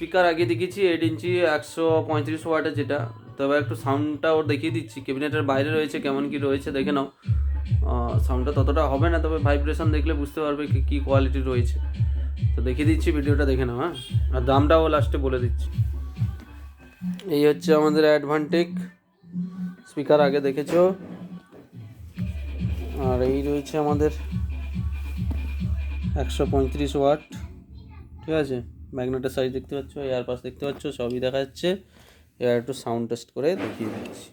Speaker আগে দেখিয়েছি 8 ইঞ্চি 135 ওয়াটের যেটা, তবে একটু সাউন্ডটা ওর দেখিয়ে দিচ্ছি। ক্যাবিনেটের বাইরে রয়েছে, কেমন কি রয়েছে দেখে নাও। সাউন্ডটা ততটা হবে না, তবে ভাইব্রেশন দেখলে বুঝতে পারবে কী কোয়ালিটি রয়েছে। তো দেখিয়ে দিচ্ছি, ভিডিওটা দেখে নাও। হ্যাঁ, আর দামটাও লাস্টে বলে দিচ্ছি। এই হচ্ছে আমাদের অ্যাডভান্টেক স্পিকার, আগে দেখেছো। আর এই রয়েছে আমাদের 135 ওয়াট, ঠিক আছে। ম্যাগনেটের সাইজ দেখতে পাচ্ছ, এয়ার পাস দেখতে পাচ্ছ, সবই দেখা যাচ্ছে। এবার একটু সাউন্ড টেস্ট করে দেখিয়ে দিচ্ছি।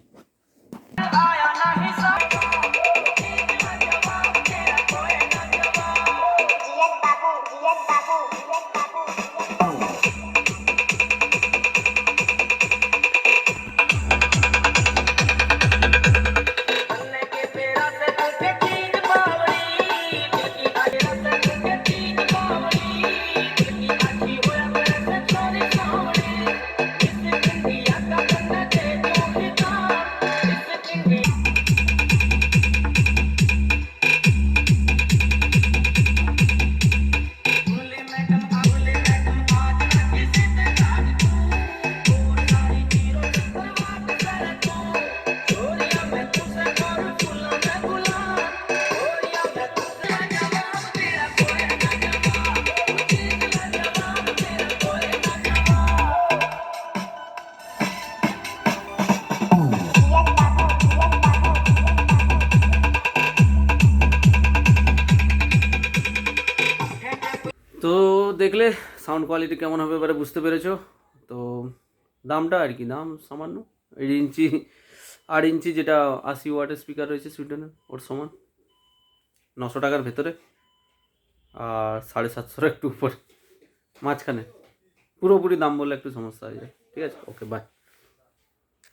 তো দেখলে সাউন্ড কোয়ালিটি কেমন হবে এবারে বুঝতে পেরেছো। তো দামটা আর কি, দাম সামান্য। 8 ইঞ্চি 8 ইঞ্চি যেটা 80 ওয়াটের স্পিকার রয়েছে সুইডেনের, ওর সমান 900 টাকার ভেতরে। আর 750 একটু উপরে, মাঝখানে। পুরোপুরি দাম বললে একটু সমস্যা হয়ে যায়। ঠিক আছে, ওকে, বাই।